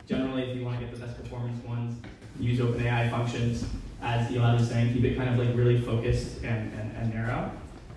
Generally, if you want to get the best performance ones, use OpenAI functions, as Eli was saying, keep it kind of like really focused and narrow.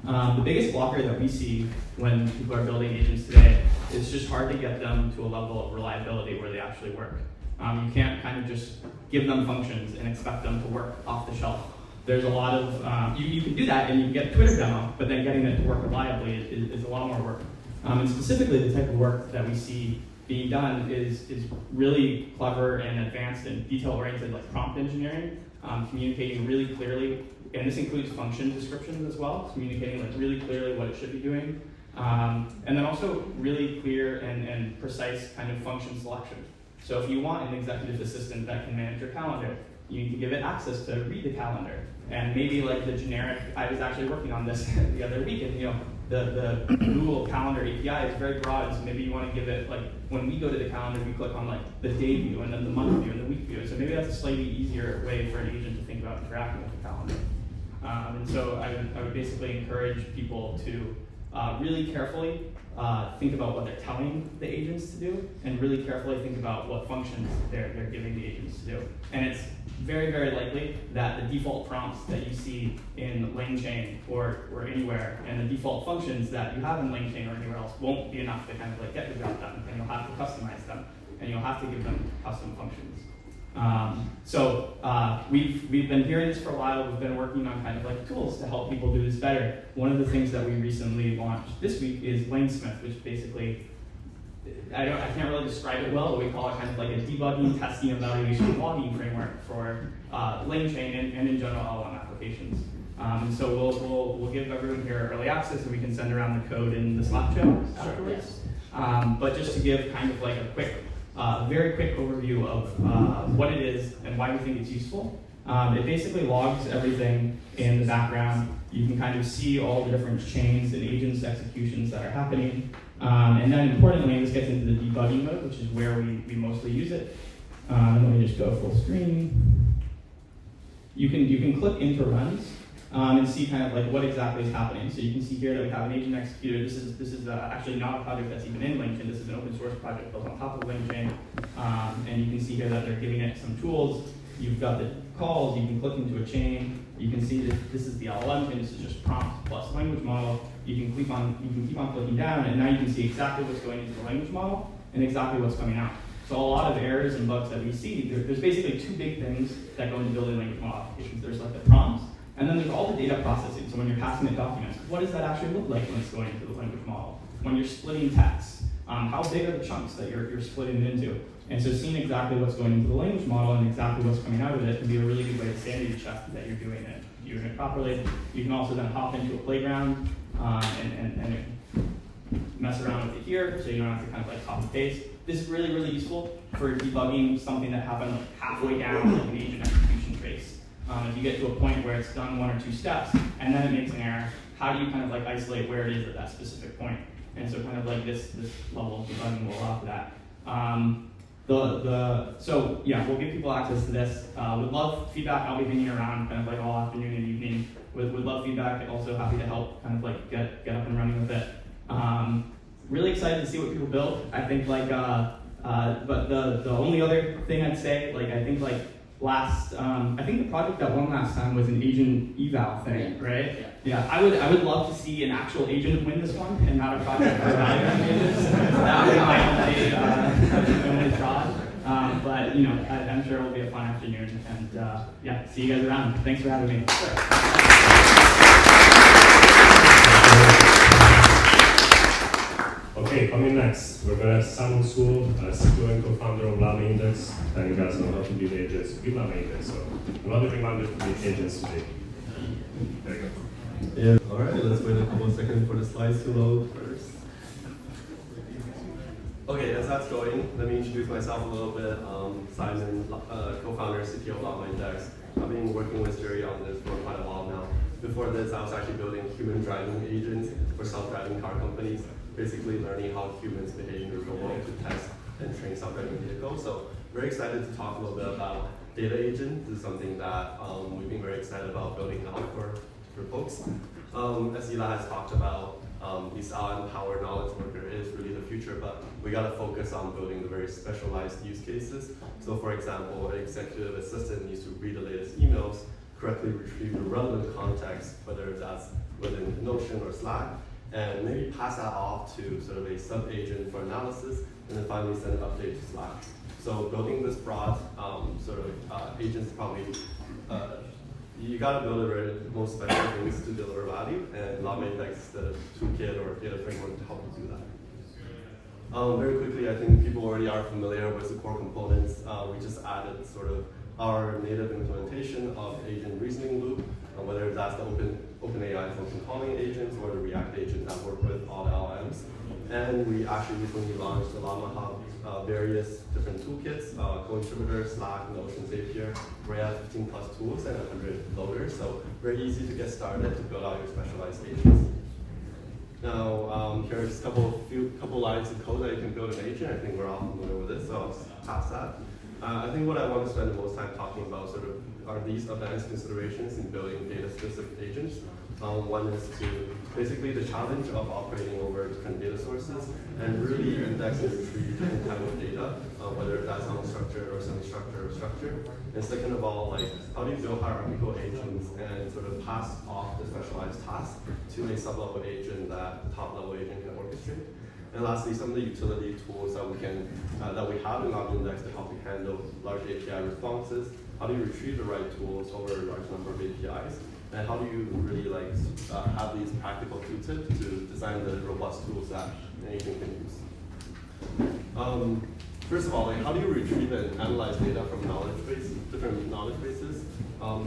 The biggest blocker that we see when people are building agents today is just hard to get them to a level of reliability where they actually work. You can't kind of just give them functions and expect them to work off the shelf. There's a lot of, you can do that and you can get a Twitter demo, but then getting it to work reliably is a lot more work. And specifically the type of work that we see being done is really clever and advanced and detail-oriented, like prompt engineering, communicating really clearly, and this includes function descriptions as well, communicating like really clearly what it should be doing, and then also really clear and precise kind of function selection. So if you want an executive assistant that can manage your calendar, you need to give it access to read the calendar. And maybe like the generic, I was actually working on this the other week, and the Google Calendar API is very broad, so maybe you want to give it, like, when we go to the calendar, we click on like the day view, and then the month view, and the week view. So maybe that's a slightly easier way for an agent to think about interacting with the calendar. And so I would basically encourage people to really carefully think about what they're telling the agents to do, and really carefully think about what functions they're giving the agents to do. And it's very, very likely that the default prompts that you see in Langchain or anywhere, and the default functions that you have in Langchain or anywhere else won't be enough to kind of like get the job done, and you'll have to customize them, and you'll have to give them custom functions. We've been hearing this for a while. We've been working on kind of like tools to help people do this better. One of the things that we recently launched this week is Lanesmith, which basically, I can't really describe it well, but we call it kind of like a debugging, testing, evaluation, logging framework for Langchain and in general LLM applications. And so we'll give everyone here early access, and we can send around the code in the Slack channel afterwards. But just to give kind of like a very quick overview of what it is and why we think it's useful. It basically logs everything in the background. You can kind of see all the different chains and agents executions that are happening. And then importantly, this gets into the debugging mode, which is where we mostly use it. Let me just go full screen. You can click into runs and see kind of like what exactly is happening. So you can see here that we have an agent executor. This is actually not a project that's even in Langchain. This is an open source project built on top of Langchain. And you can see here that they're giving it some tools. You've got the calls. You can click into a chain. You can see that this is the LLM, and this is just prompt plus language model. You can keep on clicking down, and now you can see exactly what's going into the language model and exactly what's coming out. So a lot of errors and bugs that we see, there's basically two big things that go into building language model applications. There's like the prompts, and then there's all the data processing. So when you're passing it documents, what does that actually look like when it's going into the language model? When you're splitting text, how big are the chunks that you're splitting it into? And so seeing exactly what's going into the language model and exactly what's coming out of it can be a really good way to sanity check that you're doing it properly. You can also then hop into a playground and mess around with it here, so you don't have to kind of like copy paste. This is really, really useful for debugging something that happened like halfway down like an agent execution trace. If you get to a point where it's done one or two steps and then it makes an error, how do you kind of like isolate where it is at that specific point? And so kind of like this level of debugging will allow for that. So yeah, we'll give people access to this. Would love feedback. I'll be hanging around kind of like all afternoon and evening. Would love feedback. Also happy to help kind of like get up and running with it. Really excited to see what people build. I think like, but the only other thing I'd say, like I think like I think the project that won last time was an agent eval thing, right? Yeah, I would love to see an actual agent win this one and not a project for evaluating agents. That would be my only thought. But you know, I'm sure it'll be a fun afternoon, and yeah, see you guys around. Thanks for having me. Okay, coming next, we're going to have Simon Sewell, CTO and co-founder of LlamaIndex, telling us on how to build agents with LlamaIndex. So another reminder to build agents today. There you go. Yeah, all right, let's wait a couple of seconds for the slides to load first. Okay, as that's going, let me introduce myself a little bit. Simon, co-founder, CTO of LlamaIndex. I've been working with Jerry on this for quite a while now. Before this, I was actually building human driving agents for self-driving car companies, basically learning how humans behave in the real world to test and train self-driving vehicles. So very excited to talk a little bit about data agent. This is something that we've been very excited about building out for folks. As Eli has talked about, this empowered knowledge worker is really the future, but we got to focus on building the very specialized use cases. So for example, an executive assistant needs to read the latest emails, correctly retrieve the relevant context, whether that's within Notion or Slack, and maybe pass that off to sort of a sub-agent for analysis, and then finally send an update to Slack. So building this broad agents probably, you gotta build the most special things to deliver value, and LlamaIndex is the toolkit or data framework to help you do that. Very quickly, I think people already are familiar with the core components. We just added sort of our native implementation of agent reasoning loop, whether that's the OpenAI function calling agents or the React agent that work with all the LLMs. And we actually recently launched the Llama Hub, various different toolkits, co-contributor, Slack, Notion, Zapier, where we have 15 plus tools and 100 loaders. So very easy to get started to build out your specialized agents. Now, here's a couple lines of code that you can build an agent. I think we're all familiar with this, so I'll pass that. I think what I want to spend the most time talking about sort of are these advanced considerations in building data-specific agents. One is to basically the challenge of operating over different data sources and really index and retrieve different type of data, whether that's unstructured or semi-structured or structured. And second of all, like how do you build hierarchical agents and sort of pass off the specialized task to a sub-level agent that the top-level agent can orchestrate. And lastly, some of the utility tools that we can that we have in LlamaIndex to help you handle large API responses. How do you retrieve the right tools over a large number of APIs? And how do you really have these practical tooltips to design the robust tools that an agent can use? First of all, how do you retrieve and analyze data from different knowledge bases?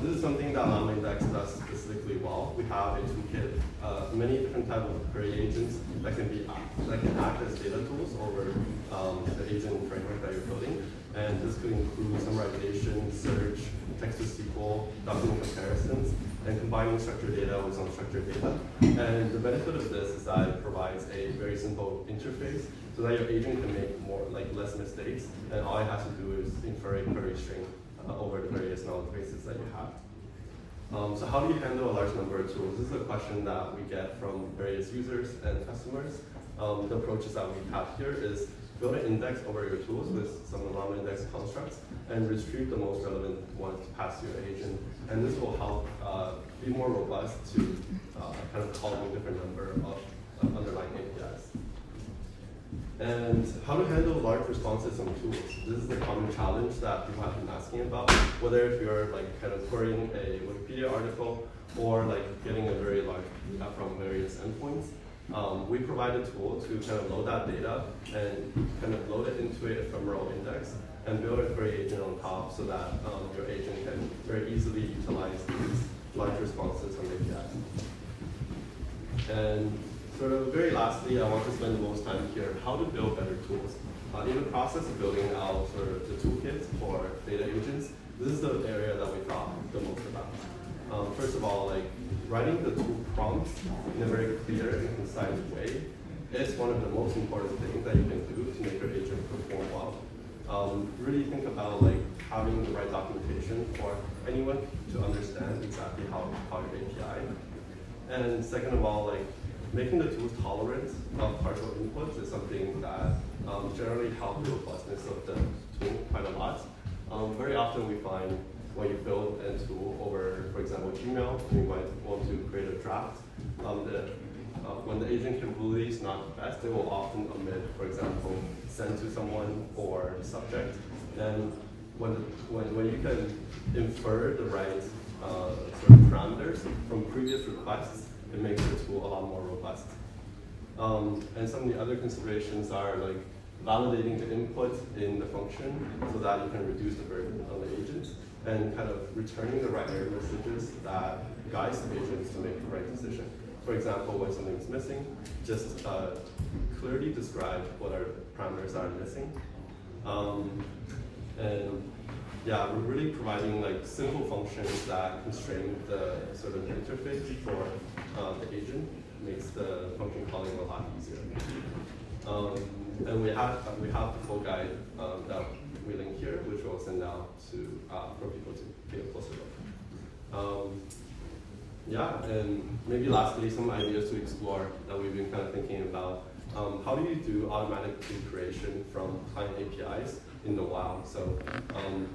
This is something that LlamaIndex does specifically well. We have a toolkit, many different types of query agents that can act as data tools over the agent framework that you're building. And this could include summarization, search, text-to-SQL, document comparisons, and combining structured data with unstructured data. And the benefit of this is that it provides a very simple interface so that your agent can make less mistakes, and all it has to do is infer a query string over the various knowledge bases that you have. So how do you handle a large number of tools? This is a question that we get from various users and customers. The approaches that we have here is build an index over your tools with some LlamaIndex constructs and retrieve the most relevant ones to pass to your agent. And this will help be more robust to kind of call a different number of underlying APIs. And how to handle large responses on tools. This is a common challenge that people have been asking about, whether if you're kind of querying a Wikipedia article or getting a very large data from various endpoints. We provide a tool to kind of load that data and kind of load it into an ephemeral index and build a query agent on top so that your agent can very easily utilize these large responses from APIs. And sort of very lastly, I want to spend the most time here how to build better tools. In the process of building out sort of the toolkit for data agents, this is the area that we thought the most about. First of all, writing the tool prompts in a very clear and concise way is one of the most important things that you can do to make your agent perform well. Really think about having the right documentation for anyone to understand exactly how to call your API. And second of all, making the tools tolerant of partial inputs is something that generally helps the robustness of the tool quite a lot. Very often we find when you build a tool over, for example, Gmail, you might want to create a draft. When the agent capability is not the best, they will often omit, for example, send to someone or subject. And when you can infer the right sort of parameters from previous requests, it makes the tool a lot more robust. And some of the other considerations are validating the input in the function so that you can reduce the burden on the agent, and kind of returning the right error messages that guides the agents to make the right decision. For example, when something is missing, just clearly describe what our parameters are missing. And yeah, we're really providing simple functions that constrain the sort of interface for the agent, makes the function calling a lot easier. And we have the full guide that we link here, which we'll send out to for people to take a closer look. Yeah, and maybe lastly, some ideas to explore that we've been kind of thinking about how do you do automatic tool creation from client APIs in the wild? So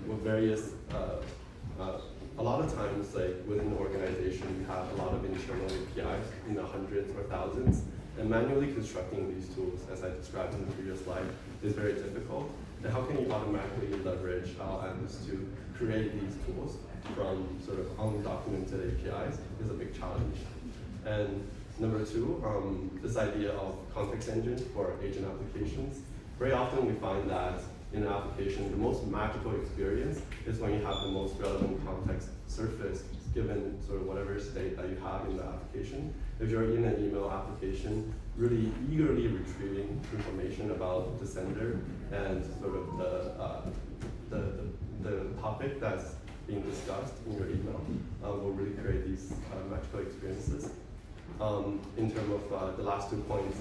with various, a lot of times, like within the organization, you have a lot of internal APIs in the hundreds or thousands, and manually constructing these tools, as I described in the previous slide, is very difficult. And how can you automatically leverage LLMs to create these tools from sort of undocumented APIs is a big challenge. And number two, this idea of context engine for agent applications. Very often we find that in an application, the most magical experience is when you have the most relevant context surfaced given sort of whatever state that you have in the application. If you're in an email application, really eagerly retrieving information about the sender and sort of the topic that's being discussed in your email will really create these magical experiences. In terms of the last 2 points,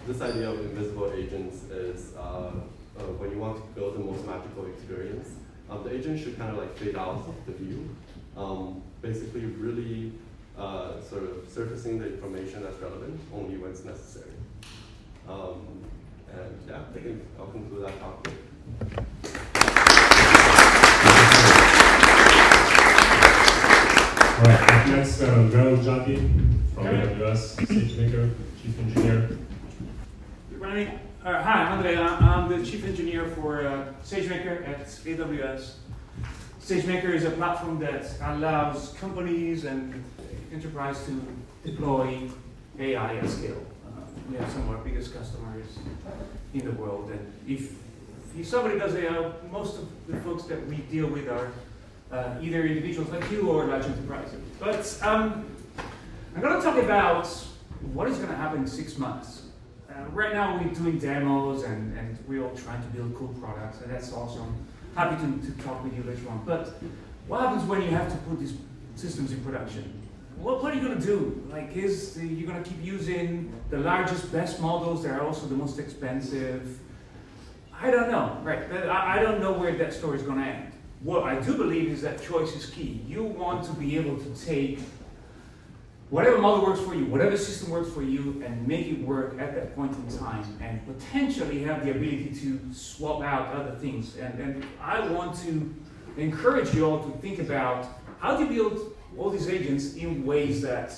this idea of invisible agents is when you want to build the most magical experience, the agent should kind of like fade out of the view, basically really sort of surfacing the information that's relevant only when it's necessary. And yeah, I think I'll conclude that topic. All right, up next, Olgiata from AWS, SageMaker, Chief Engineer. Running. Hi, I'm Andrea. I'm the Chief Engineer for SageMaker at AWS. SageMaker is a platform that allows companies and enterprise to deploy AI at scale. We have some of our biggest customers in the world, and if somebody does AI, most of the folks that we deal with are either individuals like you or large enterprises. But I'm going to talk about what is going to happen in 6 months. Right now we're doing demos and we're all trying to build cool products, and that's awesome. Happy to talk with you later on. But what happens when you have to put these systems in production? What are you going to do? Like, you're going to keep using the largest, best models that are also the most expensive? I don't know, right? I don't know where that story is going to end. What I do believe is that choice is key. You want to be able to take whatever model works for you, whatever system works for you, and make it work at that point in time, and potentially have the ability to swap out other things. And I want to encourage you all to think about how do you build all these agents in ways that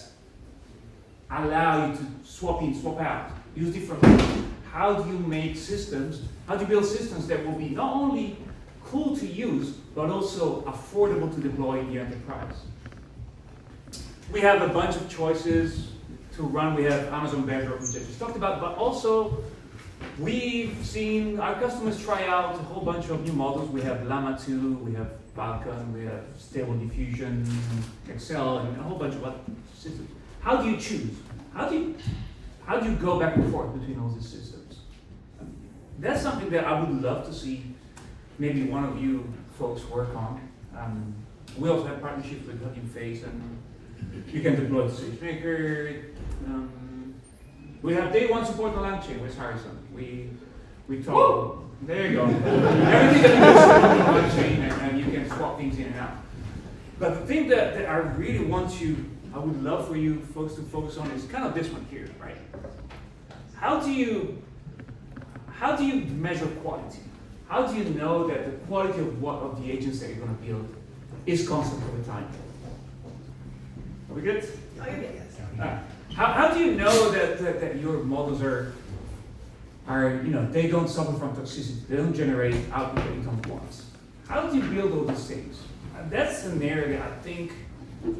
allow you to swap in, swap out, use different methods. How do you make systems, how do you build systems that will be not only cool to use, but also affordable to deploy in the enterprise? We have a bunch of choices to run. We have Amazon Bedrock, which I just talked about, but also we've seen our customers try out a whole bunch of new models. We have Llama 2, we have Falcon, we have Stable Diffusion, Excel, and a whole bunch of other systems. How do you choose? How do you go back and forth between all these systems? That's something that I would love to see maybe one of you folks work on. We also have partnerships with Hugging Face, and you can deploy to SageMaker. We have day one support on Langchain with Harrison. We talk. There you go. Everything that you support on Langchain, and you can swap things in and out. But the thing that I really I would love for you folks to focus on is kind of this one here, right? How do you measure quality? How do you know that the quality of the agents that you're going to build is constant over time? Are we good? Oh, you're good, yes. How do you know that your models are they don't suffer from toxicity, they don't generate output that you don't want? How do you build all these things? That's an area that I think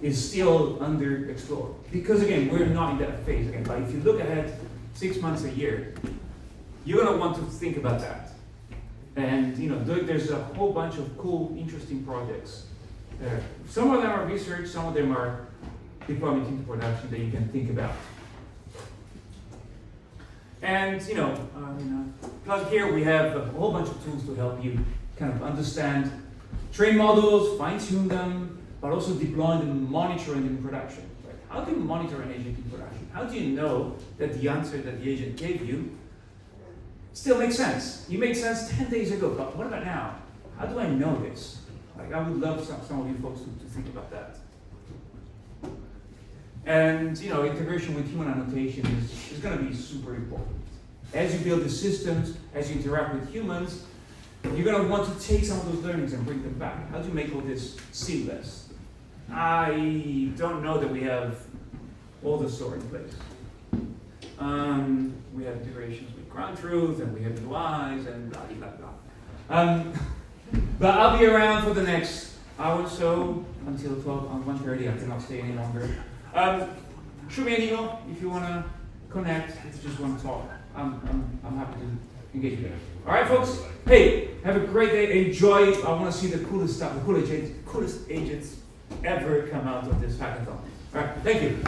is still underexplored. Because again, we're not in that phase again, but if you look ahead 6 months, a year, you're gonna want to think about that. And there's a whole bunch of cool, interesting projects there. Some of them are research, some of them are deployment into production that you can think about. And plug here, we have a whole bunch of tools to help you kind of understand, train models, fine-tune them, but also deploy them, monitor them in production. Right? How do you monitor an agent in production? How do you know that the answer that the agent gave you still makes sense? You made sense 10 days ago, but what about now? How do I know this? Like, I would love some of you folks to think about that. And integration with human annotation is going to be super important. As you build the systems, as you interact with humans, you're going to want to take some of those learnings and bring them back. How do you make all this seamless? I don't know that we have all the story in place. We have integrations with ground truth, and we have UIs, and blah, blah, blah. But I'll be around for the next hour or so, until 1:30. I cannot stay any longer. Shoot me an email if you want to connect, if you just want to talk. I'm happy to engage with you. All right, folks. Hey, have a great day. Enjoy. I want to see the coolest stuff, the coolest agents ever come out of this hackathon. All right, thank you.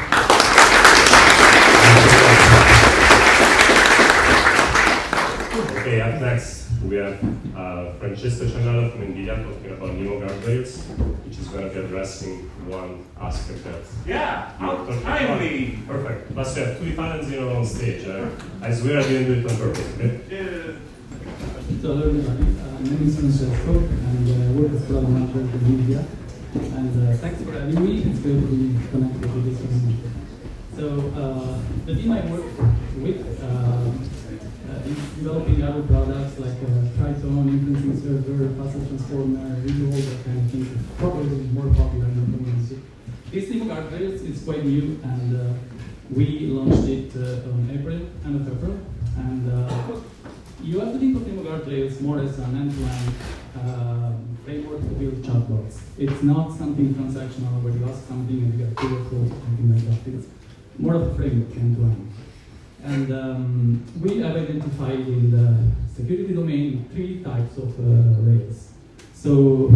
Okay, up next we have Francesco Ciannella from NVIDIA talking about Nemo Guardrails, which is going to be addressing one aspect that. Yeah, timely. Perfect. Plus, we have two Italians on stage. I swear I didn't do it on purpose. Okay? Yeah. So hello everybody, my name is Francesco and I work as product manager at NVIDIA. And thanks for having me, it's great to be connected to this community. So the team I work with is developing other products like Triton, inferencing server, passage transformer, redo, that kind of things. Probably more popular in the community. This Nemo Guardrails is quite new and we launched it on end of April. And you have to think of Nemo Guardrails more as an end-to-end framework to build chatbots. It's not something transactional where you ask something and you get two workflows or something like that. It's more of a framework end-to-end. And we have identified in the security domain 3 types of rails. So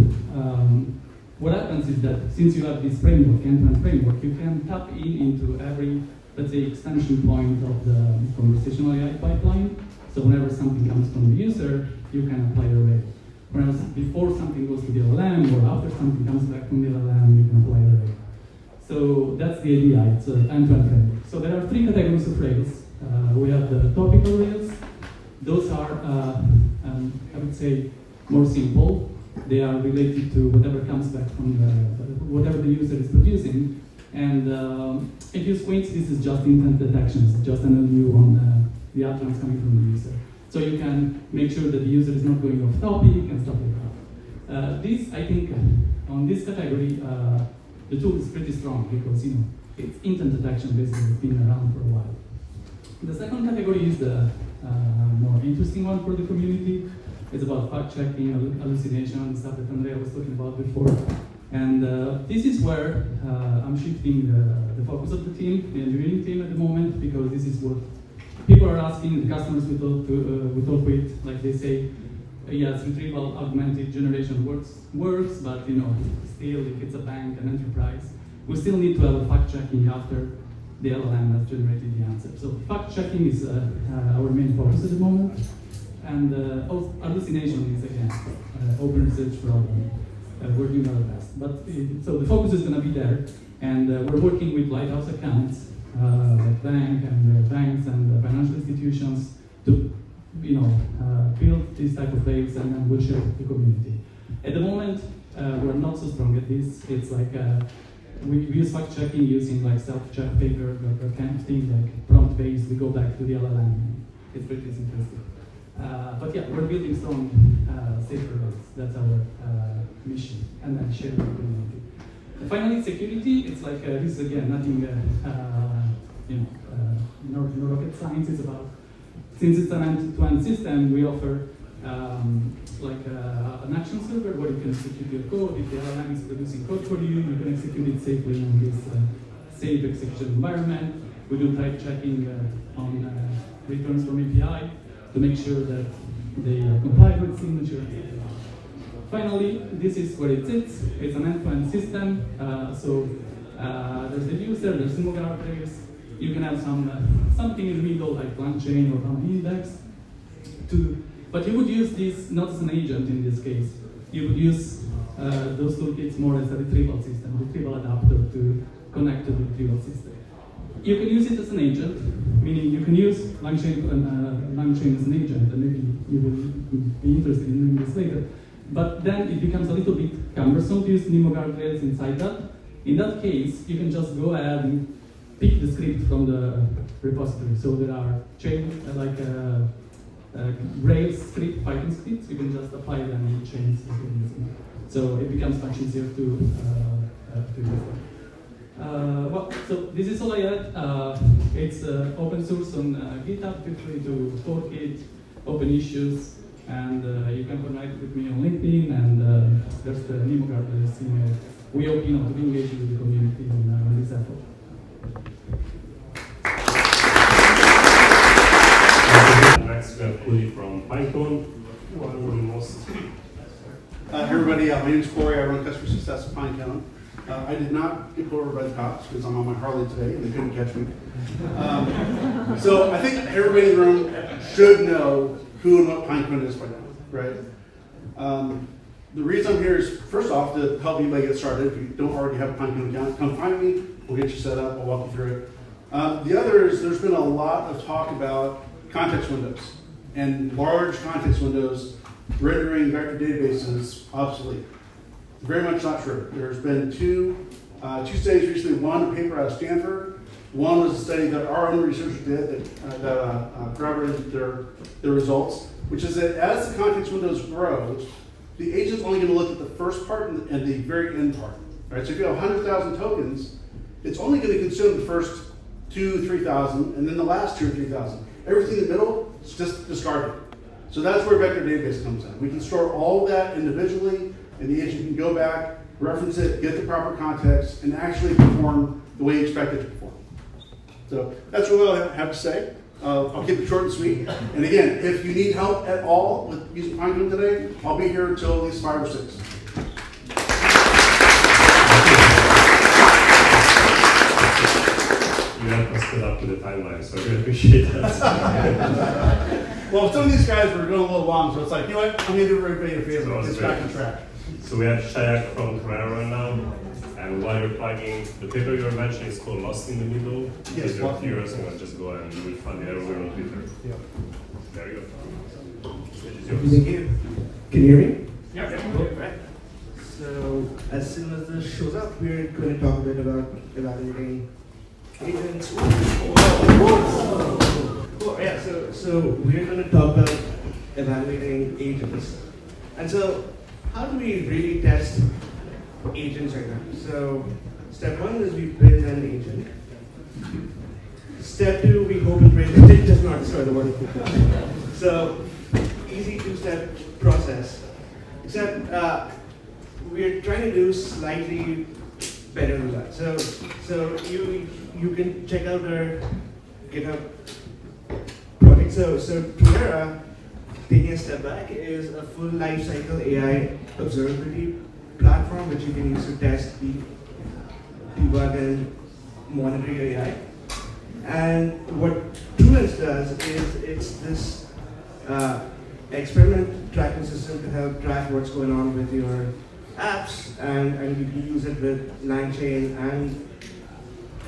what happens is that since you have this framework, end-to-end framework, you can tap into every, let's say, extension point of the conversational AI pipeline. So whenever something comes from the user, you can apply the rail. Whereas before something goes to the LLM or after something comes back from the LLM, you can apply the rail. So that's the idea, it's an end-to-end framework. So there are 3 categories of rails. We have the topical rails. Those are, I would say, more simple. They are related to whatever comes back from whatever the user is producing. And if you squint, this is just intent detections, just an LU on the utterance coming from the user. So you can make sure that the user is not going off topic and stuff like that. This, I think, on this category, the tool is pretty strong because it's intent detection basically. It's been around for a while. The second category is the more interesting one for the community. It's about fact-checking, hallucination, stuff that Andrea was talking about before. And this is where I'm shifting the focus of the team, the engineering team at the moment, because this is what people are asking, the customers we talk with, like they say, yes, retrieval augmented generation works, but still, if it's a bank, an enterprise, we still need to have a fact-checking after the LLM has generated the answer. So fact-checking is our main focus at the moment. And hallucination is, again, open research problem. We're doing our best. But so the focus is going to be there. And we're working with lighthouse accounts, like banks and financial institutions to build this type of rails, and then we'll share with the community. At the moment, we're not so strong at this. It's like we use fact checking using like self-check paper, that kind of thing, like prompt-based. We go back to the LLM. It's pretty interesting. But yeah, we're building strong, safer rails. That's our mission, and then share with the community. Finally, security. It's like this is again nothing, no rocket science. It's about, since it's an end-to-end system, we offer an action server where you can execute your code. If the LLM is producing code for you, you can execute it safely on this safe execution environment. We do type checking on returns from API to make sure that they comply with signature. Finally, this is where it sits. It's an end-to-end system. There's the user, there's Nemo Guardrails. You can have something in the middle like Langchain or LlamaIndex. But you would use this not as an agent in this case. You would use those toolkits more as a retrieval system, retrieval adapter to connect to the retrieval system. You can use it as an agent, meaning you can use Langchain as an agent, and maybe you will be interested in doing this later. But then it becomes a little bit cumbersome to use Nemo Guardrails inside that. In that case, you can just go ahead and pick the script from the repository. So there are chain Rails script, Python scripts. You can just apply them in chains. So it becomes much easier to use them. Well, so this is all I had. It's open source on GitHub. Feel free to fork it, open issues, and you can connect with me on LinkedIn. And there's the Nemo Guardrails. We hope to be engaged with the community on this effort. Next, we have Cory from Pinecone. One of the most. Hey everybody, my name is Cory. I run customer success at Pinecone. I did not get pulled over by the cops because I'm on my Harley today and they couldn't catch me. So I think everybody in the room should know who and what Pinecone is by now, right? The reason I'm here is, first off, to help anybody get started. If you don't already have a Pinecone account, come find me. We'll get you set up. I'll walk you through it. The other is there's been a lot of talk about context windows and large context windows rendering vector databases obsolete. Very much not true. There's been two studies recently. One, a paper out of Stanford. One was a study that our own researchers did that corroborated their results, which is that as the context windows grow, the agent's only going to look at the first part and the very end part. Right? So if you have 100,000 tokens, it's only going to consume the first 2,000, 3,000, and then the last 2,000 or 3,000. Everything in the middle is just discarded. So that's where vector database comes in. We can store all of that individually, and the agent can go back, reference it, get the proper context, and actually perform the way you expect it to perform. So that's really all I have to say. I'll keep it short and sweet. And again, if you need help at all with using Pinecone today, I'll be here until at least 5 or 6. You have us split up to the timeline, so I really appreciate that. Well, some of these guys were going a little long, so it's like, you know what, I'm going to do everybody a favor. It's back on track. So we have Shayak from Truera right now, and while you're plugging, the paper you were mentioning is called Lost in the Middle. Yes, if you're curious, I'm going to just go ahead and you will find it everywhere on Twitter. Yeah. There you go. Stage is Thank yours. you. Can you hear me? Yep. Right. So as soon as this shows up, we're going to talk a bit about evaluating agents. Cool. Yeah. So we're going to talk about evaluating agents. And so, how do we really test agents right now? So step 1 is we build an agent. Step 2, we hope and pray that it does not destroy the world. So easy 2-step process. Except we're trying to do slightly better than that. So you can check out our GitHub project. So Truera, taking a step back, is a full lifecycle AI observability platform which you can use to test, debug, and monitor your AI. And what Truera does is it's this experiment tracking system to help track what's going on with your apps, and you can use it with Langchain and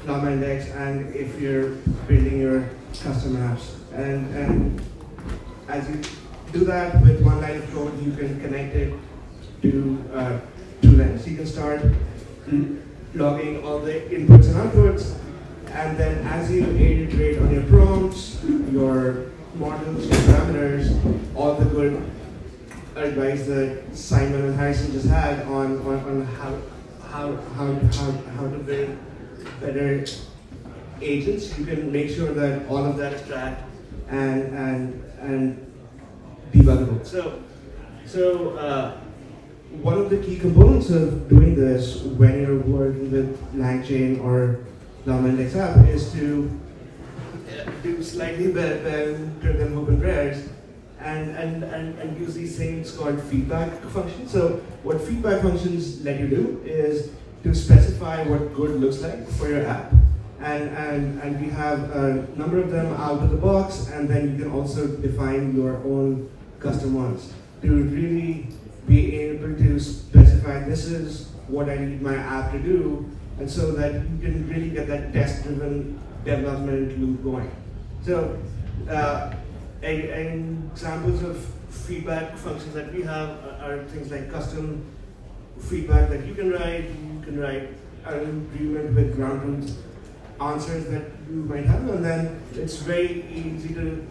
LlamaIndex, and if you're building your custom apps. And as you do that with one line of code, you can connect it to two lines. So you can start logging all the inputs and outputs, and then as you iterate on your prompts, your models, your parameters, all the good advice that Simon and Harrison just had on how to build better agents, you can make sure that all of that is tracked and debuggable. So one of the key components of doing this when you're working with Langchain or LlamaIndex app is to do slightly better than hope and prayers and use these things called feedback functions. So what feedback functions let you do is to specify what good looks like for your app. And we have a number of them out of the box, and then you can also define your own custom ones to really be able to specify this is what I need my app to do, and so that you can really get that test-driven development loop going. So examples of feedback functions that we have are things like custom feedback that you can write. You can write an agreement with ground truth answers that you might have, and then it's very easy to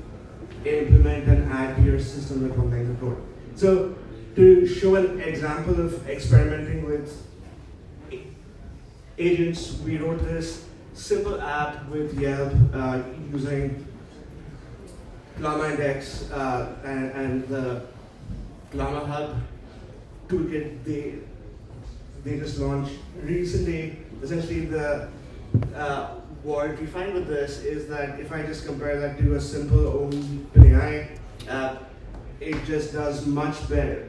implement and add to your system with one line of code. So to show an example of experimenting with agents, we wrote this simple app with Yelp using LlamaIndex and the Llama Hub toolkit they just launched recently. Essentially, what we find with this is that if I just compare that to a simple OpenAI app, it just does much better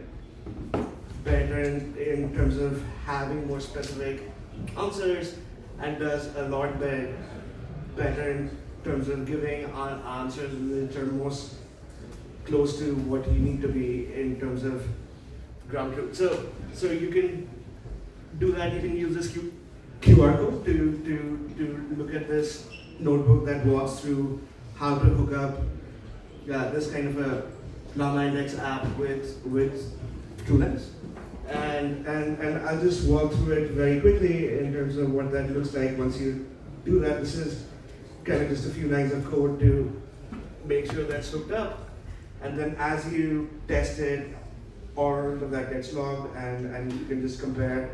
in terms of having more specific answers, and does a lot better in terms of giving answers which are most close to what you need to be in terms of ground truth. So you can do that. You can use this QR code to look at this notebook that walks through how to hook up this kind of a LlamaIndex app with TrueLens. And I'll just walk through it very quickly in terms of what that looks like once you do that. This is kind of just a few lines of code to make sure that's hooked up. And then as you test it, all of that gets logged, and you can just compare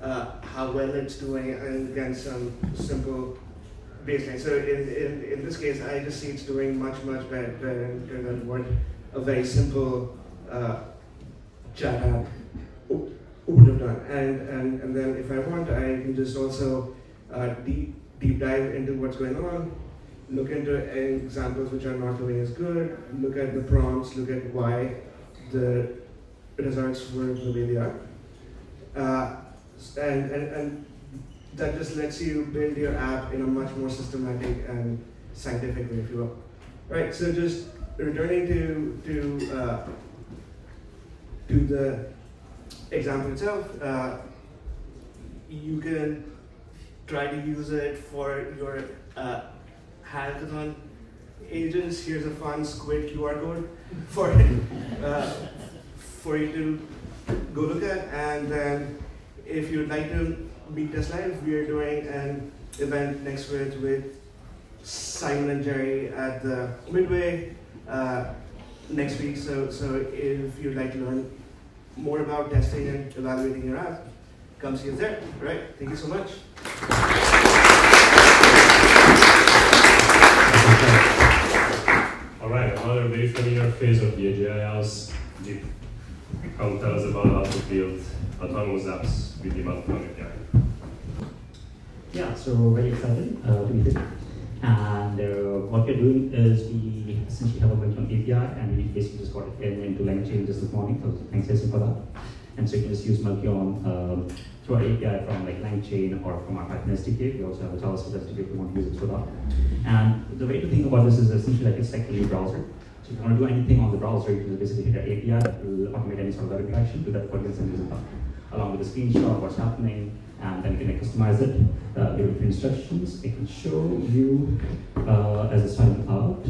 how well it's doing against some simple baseline. So in this case, I just see it's doing much better than what a very simple chat app would have done. And then if I want, I can just also deep dive into what's going on, look into examples which are not doing as good, look at the prompts, look at why the results were the way they are. And that just lets you build your app in a much more systematic and scientific way, if you will. Right, so just returning to the example itself, you can try to use it for your hackathon agents. Here's a fun squid QR code for you to go look at. And then if you'd like to meet us live, we are doing an event next week with Simon and Jerry at the Midway next week. So if you'd like to learn more about testing and evaluating your app, come see us there. All right, thank you so much. All right, another very familiar phase of the AGI house. Deep. Come tell us about how to build autonomous apps with the MultiOn API. Yeah, so very excited to be here. And what we're doing is we essentially have a MultiOn API, and we basically just got it into Langchain just this morning, so thanks Jason for that. And so you can just use MultiOn through our API from like Langchain or from our Python SDK. We also have a JavaScript SDK if you want to use it through that. And the way to think about this is essentially like it's like a new browser. So if you want to do anything on the browser, you can basically hit an API that will automate any sort of web interaction, do that for you and send it back, along with a screenshot of what's happening, and then you can customize it, give different instructions. It can show you as a starting out,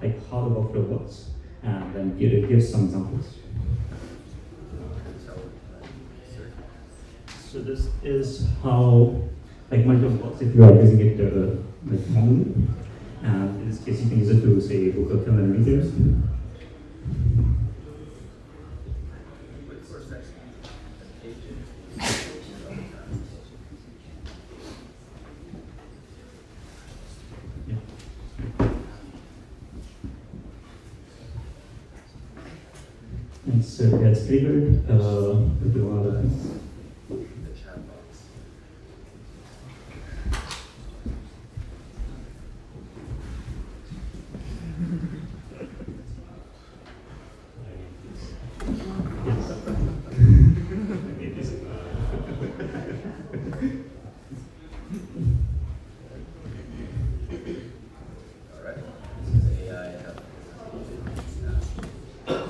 like how the workflow works, and then give some examples. So this is how like MultiOn works if you are using it like manually. And in this case, you can use it to say book a film and meters. And so it gets triggered to do one other things.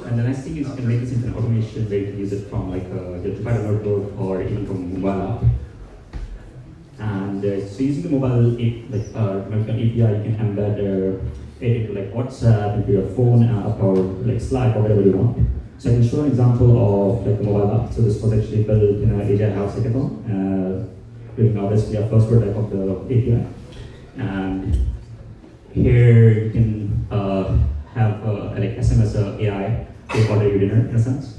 And the next thing is you can make this into an automation where you can use it from like your Truera notebook or even from mobile app. And so using the mobile MultiOn API, you can embed it into like WhatsApp, into your phone app, or like Slack, or whatever you want. So I can show an example of like a mobile app. So this was actually built in an AGI House Hackathon. doing now basically a first prototype of the API. And here you can have like SMS AI to order your dinner in a sense.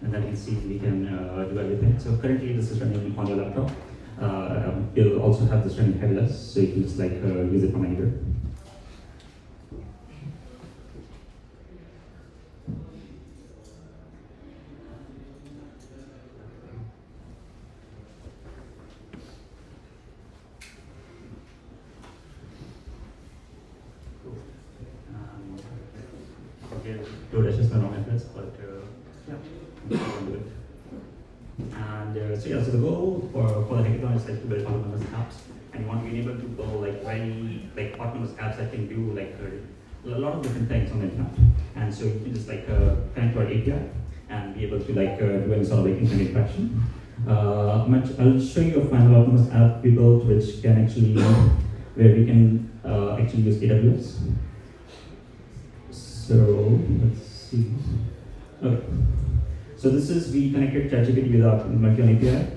And then you can see we can do everything. So currently this is running on your laptop. You'll also have this running headless, so you can just like use it from anywhere. Okay, DoorDash is my wrong address, but yeah. And so yeah, so the goal for the hackathon is like to build autonomous apps, and you want to be able to build like very like autonomous apps that can do like a lot of different things on the internet. And so you can just like connect to our API and be able to like do any sort of like internet interaction. I'll show you a final autonomous app we built, which can actually where we can actually use AWS. So let's see. Okay. So this is, we connected ChatGPT with our MultiOn API,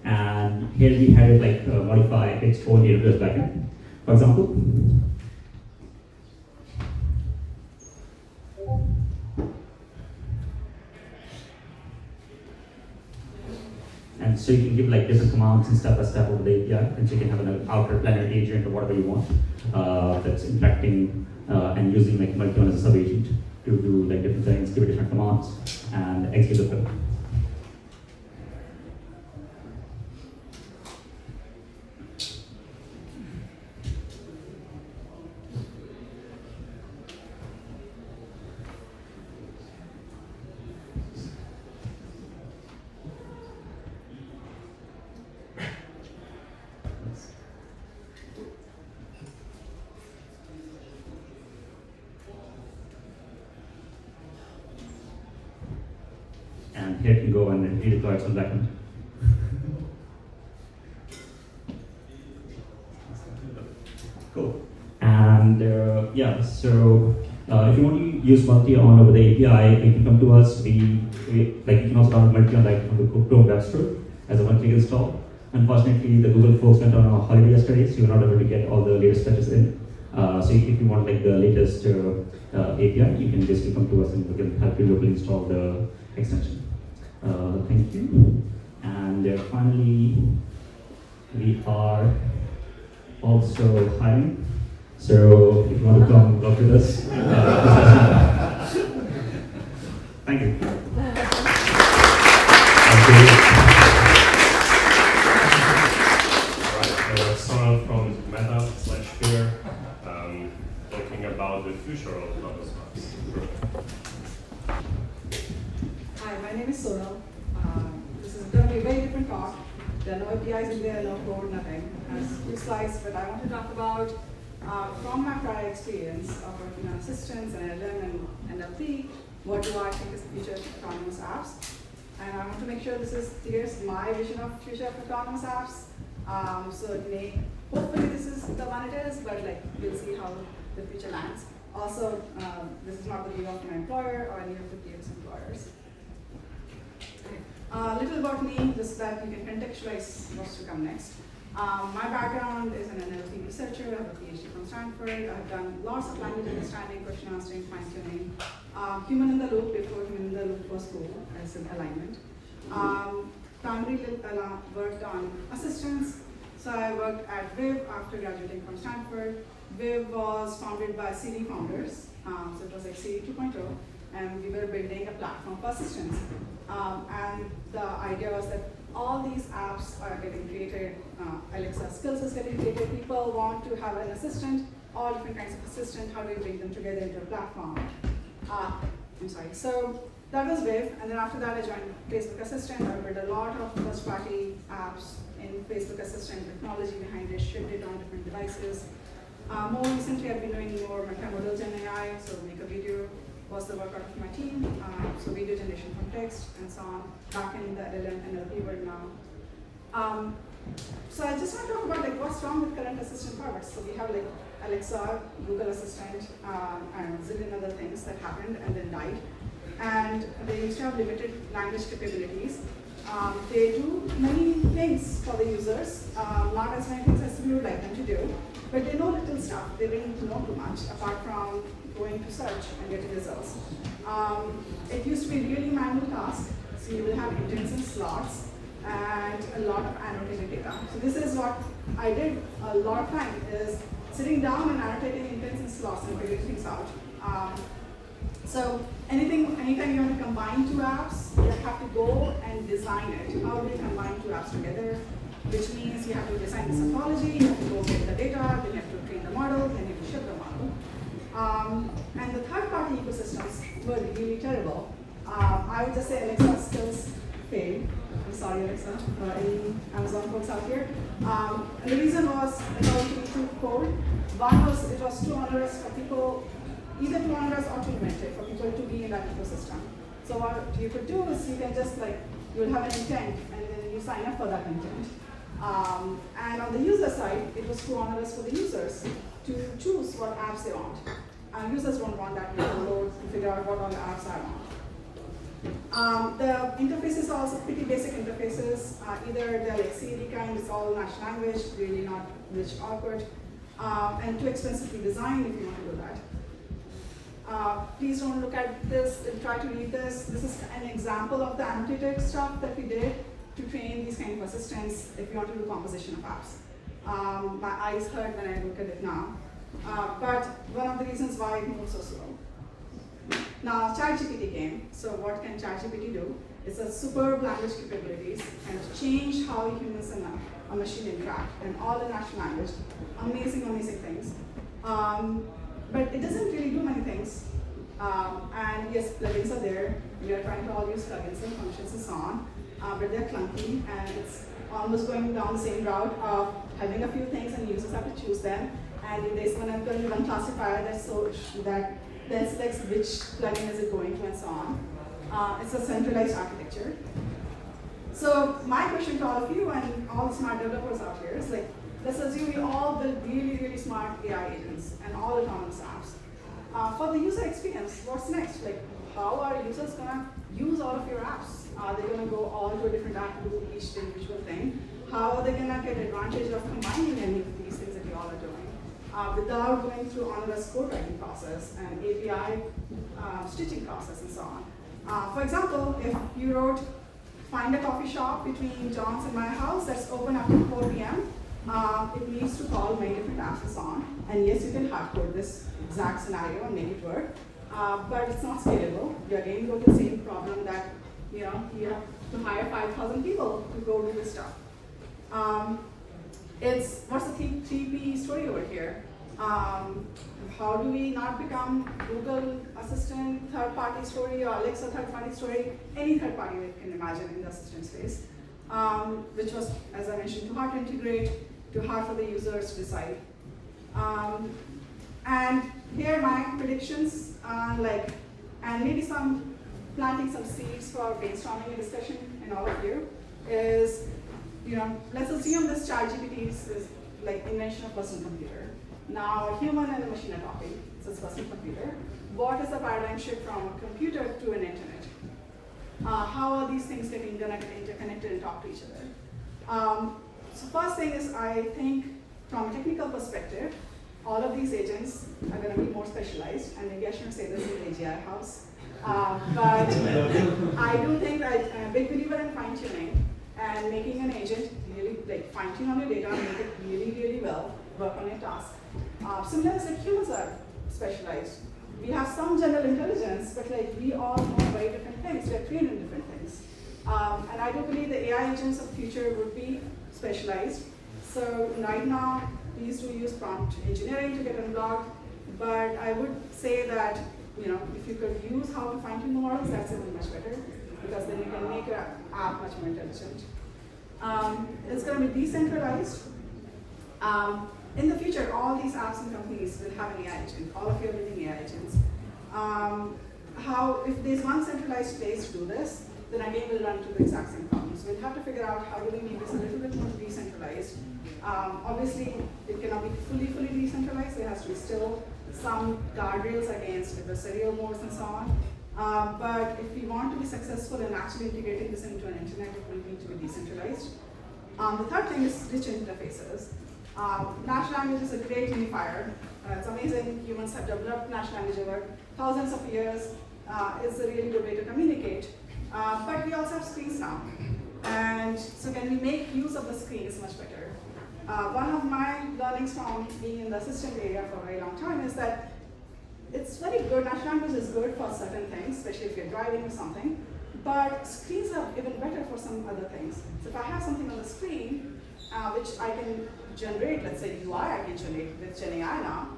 and here we had it like modify its own AWS backend. For example, and so you can give like different commands and step by step over the API, and so you can have an outer planner agent or whatever you want that's interacting and using like MultiOn as a sub agent to do like different things, give it different commands, and execute the code. And here you can go and redeploy it on the backend. Cool. And yeah, so if you want to use MultiOn over the API, you can come to us. We like you can also download MultiOn like from the Chrome Web Store as a one-click install. Unfortunately, the Google folks went on a holiday yesterday, so you're not able to get all the latest patches in. So if you want like the latest API, you can basically come to us and we can help you locally install the extension. Thank you. And finally, we are also hiring. So if you want to come work with us, thank you. Alright, Sonal from Meta/Fear, talking about the future of autonomous apps. Hi, my name is Sonal. This is going to be a very different talk. There are no APIs in there, no code, nothing. It has a few slides, but I want to talk about, from my prior experience of working on assistants and LLM and NLP, what do I think is the future of autonomous apps? And I want to make sure here's my vision of future of autonomous apps. So hopefully this is the one it is, but like we'll see how the future lands. Also, this is not the view of my employer or any of the previous employers. A little about me, just so that you can contextualize what's to come next. My background is an NLP researcher. I have a PhD from Stanford. I've done lots of language understanding, question answering, fine tuning. Human in the loop, before human in the loop was cool as an alignment. Primarily worked on assistants. So I worked at Viv after graduating from Stanford. Viv was founded by Siri founders. So it was like Siri 2.0. And we were building a platform for assistants. And the idea was that all these apps are getting created, Alexa skills is getting created, people want to have an assistant, all different kinds of assistant, how do we bring them together into a platform? I'm sorry. So that was Viv, and then after that I joined Facebook Assistant. I built a lot of first-party apps in Facebook Assistant, technology behind it, shipped it on different devices. More recently, I've been doing more multimodal Gen AI, so make a video was the work out of my team. So video generation from text and so on, back in the LLM NLP world now. So I just want to talk about like what's wrong with current assistant products. So we have like Alexa, Google Assistant, and a zillion other things that happened and then died. And they used to have limited language capabilities. They do many things for the users, not as many things as we would like them to do, but they know little stuff. They didn't know too much, apart from going to search and getting results. It used to be a really manual task, so you will have intents and slots, and a lot of annotated data. So this is what I did a lot of time, is sitting down and annotating intents and slots and figuring things out. So anytime you want to combine two apps, you have to go and design it. How do you combine two apps together? Which means you have to design the topology, you have to go get the data, then you have to train the model, then you have to ship the model. And the third-party ecosystems were really terrible. I would just say Alexa still failed. I'm sorry, Alexa, any Amazon folks out here. And the reason was it was too cold. One was it was too onerous for people, either too onerous or too limited for people to be in that ecosystem. So what you could do is you can just you'll have an intent and then you sign up for that intent. And on the user side, it was too onerous for the users to choose what apps they want. And users don't want that to load to figure out what all the apps I want. The interfaces are also pretty basic interfaces. Either they're like CAD kind, it's all natural language, really not rich awkward, and too expensively designed if you want to do that. Please don't look at this and try to read this. This is an example of the annotated stuff that we did to train these kind of assistants if you want to do composition of apps. My eyes hurt when I look at it now. But one of the reasons why it moves so slow. Now, ChatGPT came. So what can ChatGPT do? It's a superb language capabilities and change how humans and a machine interact and all the natural language. Amazing, amazing things. But it doesn't really do many things. And yes, plugins are there. We are trying to all use plugins and functions and so on. But they're clunky and it's almost going down the same route of having a few things and users have to choose them. And there's one classifier that selects which plugin is it going to and so on. It's a centralized architecture. So my question to all of you and all the smart developers out here is let's assume you all build really, really smart AI agents and all autonomous apps. For the user experience, what's next? How are users gonna use all of your apps? Are they gonna go all to a different app to do each individual thing? How are they gonna get advantage of combining any of these things that you all are doing? Without going through onerous code writing process and API stitching process and so on. For example, if you wrote, find a coffee shop between John's and my house that's open after 4 p.m., it needs to call many different apps and so on. And yes, you can hard code this exact scenario and make it work, but it's not scalable. You're again go to the same problem that you have to hire 5,000 people to go do this stuff. What's the 3P story over here? How do we not become Google Assistant third-party story or Alexa third-party story? Any third party we can imagine in the assistant space, which was, as I mentioned, too hard to integrate, too hard for the users to decide. And here are my predictions, and maybe planting some seeds for brainstorming and discussion in all of you is, let's assume this ChatGPT is like invention of personal computer. Now a human and a machine are talking, so it's personal computer. What is the paradigm shift from a computer to an internet? How are these things getting interconnected and talk to each other? So first thing is, I think from a technical perspective, all of these agents are going to be more specialized, and maybe I shouldn't say this in the AGI house, but I do think that I'm a big believer in fine-tuning and making an agent really fine-tune on your data, make it really, really well, work on your task. Similar as humans are specialized. We have some general intelligence, but we all know very different things. We are trained in different things. And I do believe the AI agents of the future would be specialized. So right now, we used to use prompt engineering to get unblocked, but I would say that if you could use how to fine-tune the models, that's even much better, because then you can make your app much more intelligent. It's going to be decentralized. In the future, all these apps and companies will have an AI agent. All of you are building AI agents. If there's one centralized place to do this, then again we'll run into the exact same problems. We'll have to figure out how do we make this a little bit more decentralized. Obviously, it cannot be fully decentralized. There has to be still some guardrails against adversarial modes and so on. But if we want to be successful in actually integrating this into an internet, it will need to be decentralized. The third thing is rich interfaces. Natural language is a great unifier. It's amazing. Humans have developed natural language over thousands of years. It's a really good way to communicate. But we also have screens now. And so can we make use of the screens much better? One of my learnings from being in the assistant area for a very long time is that it's very good. Natural language is good for certain things, especially if you're driving or something. But screens are even better for some other things. So if I have something on the screen, which I can generate, let's say UI I can generate with GenAI now,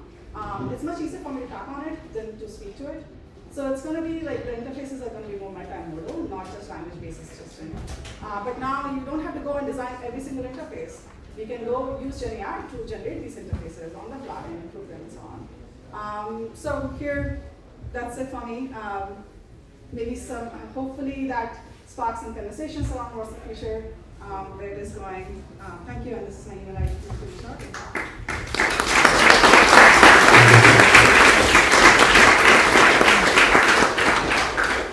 it's much easier for me to tap on it than to speak to it. So it's going to be like the interfaces are going to be more multimodal, not just language-based assistant. But now you don't have to go and design every single interface. You can go use GenAI to generate these interfaces on the fly and improve them and so on. So here, that's it for me. Maybe some, hopefully that sparks some conversations around what's the future, where it is going. Thank you, and this is my email ID to reach out.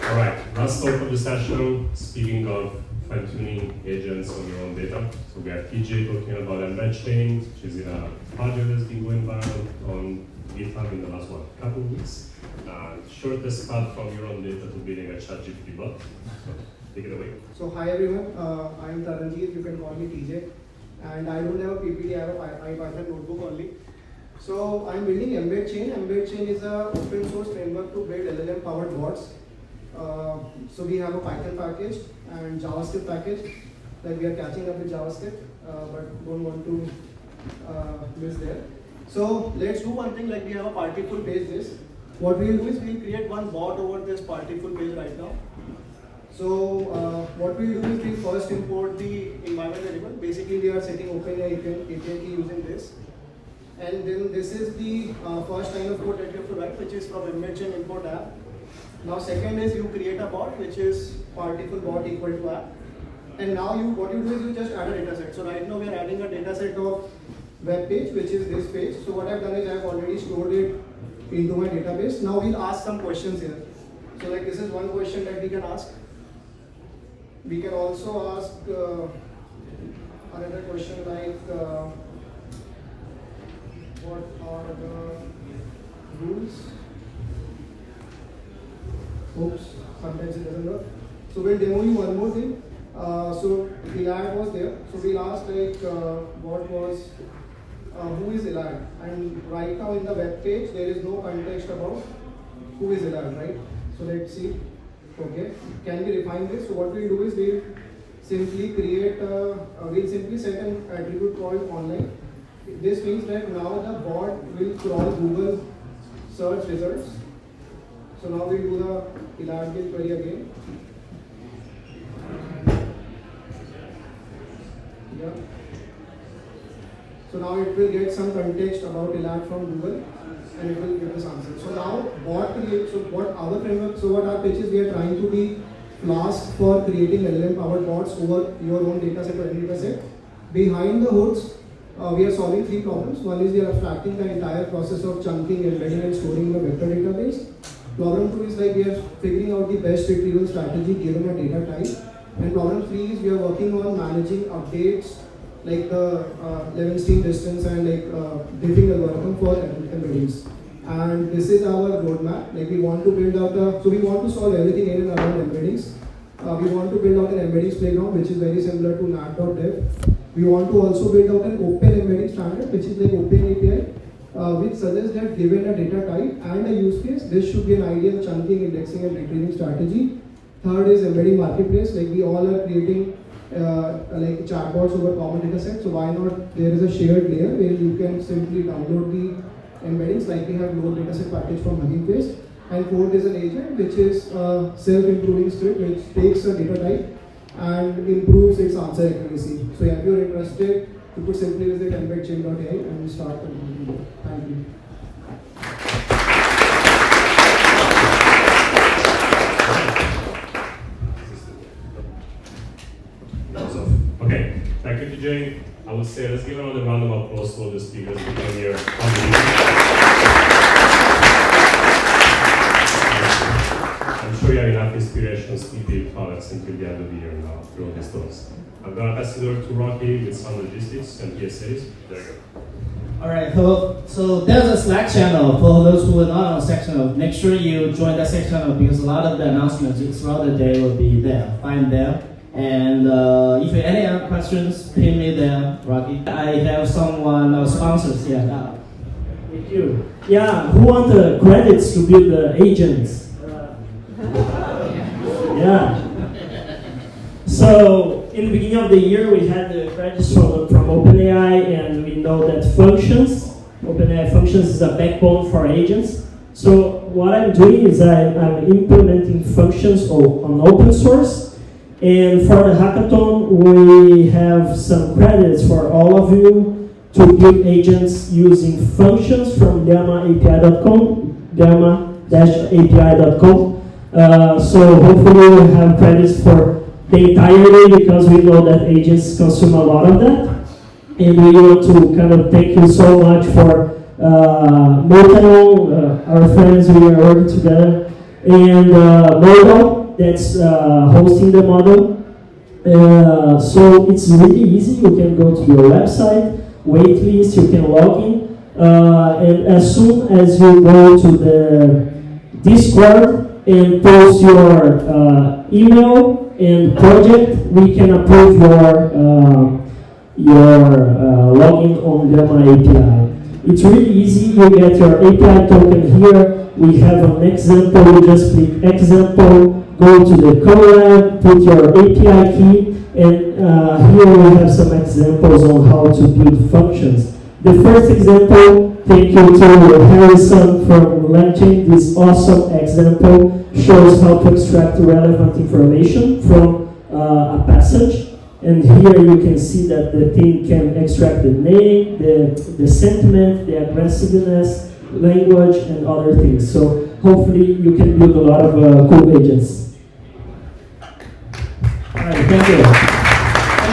All right, last talk of the session, speaking of fine-tuning agents on your own data. So we have TJ talking about Embedchain, which is in a project that's been going viral on GitHub in the last, couple of weeks. Shortest path from your own data to building a ChatGPT bot. So take it away. So hi everyone, I'm Taranjeet, you can call me TJ. And I don't have a PPT, I have a Python notebook only. So I'm building Embedchain. Embedchain is an open source framework to build LLM powered bots. So we have a Python package and JavaScript package that we are catching up with JavaScript, but don't want to miss there. So let's do one thing, like we have a partyful page this. What we'll do is we'll create one bot over this partyful page right now. So what we'll do is we'll first import the environment variable. Basically we are setting OpenAI API key using this. And then this is the first line of code that you have to write, which is from Embedchain import app. Now second is you create a bot, which is partyful bot equal to app. And now what you do is you just add a data set. So right now we are adding a data set of web page, which is this page. So what I've done is I've already stored it into my database. Now we'll ask some questions here. So like this is one question that we can ask. We can also ask another question like what are the rules? Oops, sometimes it doesn't work. So we'll demo you one more thing. So Elad was there. So we'll ask like who is Elad? And right now in the web page there is no context about who is Elad, right? So let's see. Okay, can we refine this? So what we'll do is we'll simply we'll simply set an attribute called online. This means that now the bot will crawl Google search results. So now we'll do the Elad build query again. Yeah. So now it will get some context about Elad from Google and it will give us answer. So now what our pitch is, we are trying to be fast for creating LLM powered bots over your own dataset or any dataset. Behind the hoods, we are solving three problems. One is we are abstracting the entire process of chunking, embedding and storing in a vector database. Problem 2 is like we are figuring out the best retrieval strategy given a data type. And problem 3 is we are working on managing updates like the Levenstein distance and like diffing algorithm for embeddings. And this is our roadmap. Like we want to build out so we want to solve everything in and around embeddings. We want to build out an embeddings playground which is very similar to nat.dev. We want to also build out an open embedding standard which is like open API. Which suggests that given a data type and a use case, this should be an ideal chunking, indexing and retrieving strategy. Third is embedding marketplace. Like we all are creating like chatbots over common data set. So why not there is a shared layer where you can simply download the embeddings like we have load dataset package from Hugging Face. And and fourth is an agent, which is a self-improving script which takes a data type and improves its answer accuracy. So if you're interested, you could simply visit embedchain.ai and start contributing. Thank you. Okay, thank you, TJ. I would say let's give another round of applause for the speakers who came here. I'm sure you have enough inspiration to build products until the end of the year now through all these talks. I'm gonna pass it over to Rocky with some logistics and PSAs. There you go. Alright, hello. So there's a Slack channel for those who are not on the Slack channel. Make sure you join that Slack channel because a lot of the announcements throughout the day will be there. Find there. And if you have any other questions, pin me there, Rocky. I have someone, sponsors here now. Thank you. Yeah, who want the credits to build the agents? Yeah. So in the beginning of the year, we had the credits from OpenAI, and we know that OpenAI functions is a backbone for agents. So what I'm doing is I'm implementing functions on open source. And for the hackathon, we have some credits for all of you to build agents using functions from LlamaAPI.com, llama-api.com. So hopefully we'll have credits for the entire day because we know that agents consume a lot of that. And we want to kind of thank you so much for MultiOn, our friends, we are working together, and MultiOn, that's hosting the model. So it's really easy. You can go to your website, waitlist, you can log in, and as soon as you go to the Discord and post your email and project, we can approve your login on LlamaAPI. It's really easy. You get your API token here. We have an example. You just click example. Go to the collab, put your API key, and here we have some examples on how to build functions. The first example, thank you to Harrison from Langchain. This awesome example shows how to extract relevant information from a passage. And here you can see that the thing can extract the name, the sentiment, the aggressiveness, language, and other things. So hopefully you can build a lot of cool agents. Alright, thank you.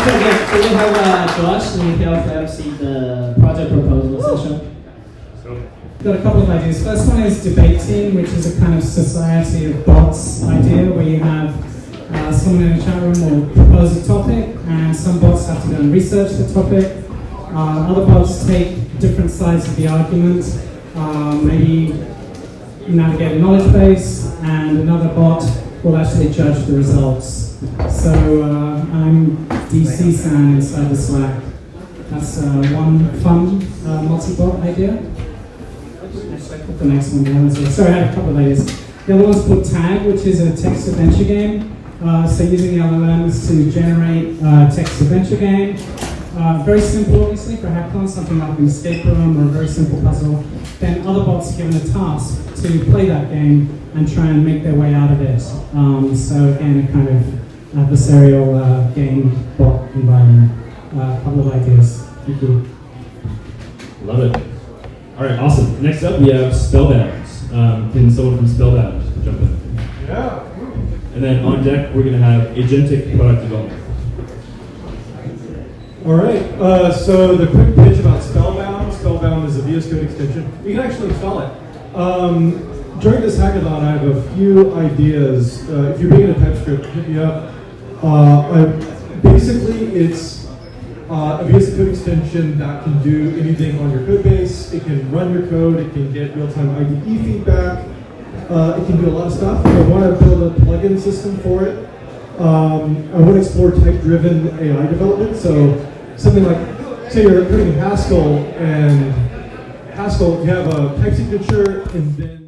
So we have Josh, who will help MC the project proposal session. Got a couple of ideas. First one is debate team, which is a kind of society of bots idea where you have someone in a chat room will propose a topic, and some bots have to go and research the topic. Other bots take different sides of the argument, maybe navigate a knowledge base, and another bot will actually judge the results. So I'm DC San inside the Slack. That's one fun multi-bot idea. Actually, I put the next one down as well. Sorry, I had a couple of ideas. The other one's called Tag, which is a text-adventure game. So using the LLMs to generate text-adventure game. Very simple, obviously, for hackathon, something like an escape room or a very simple puzzle. Then other bots are given a task to play that game and try and make their way out of it. So again, a kind of adversarial game bot environment. A couple of ideas. Thank you. Love it. All right, awesome. Next up, we have Spellbound. Can someone from Spellbound jump in? Yeah. And then on deck, we're going to have agentic product development. All right, so the quick pitch about Spellbound. Spellbound is a VS Code extension. You can actually install it. During this hackathon, I have a few ideas. If you're big into TypeScript, hit me up. Basically, it's a VS Code extension that can do anything on your code base. It can run your code. It can get real-time IDE feedback. It can do a lot of stuff. I want to build a plugin system for it. I want to explore type-driven AI development. So something like, say you're coding Haskell, and Haskell, you have a type signature, and then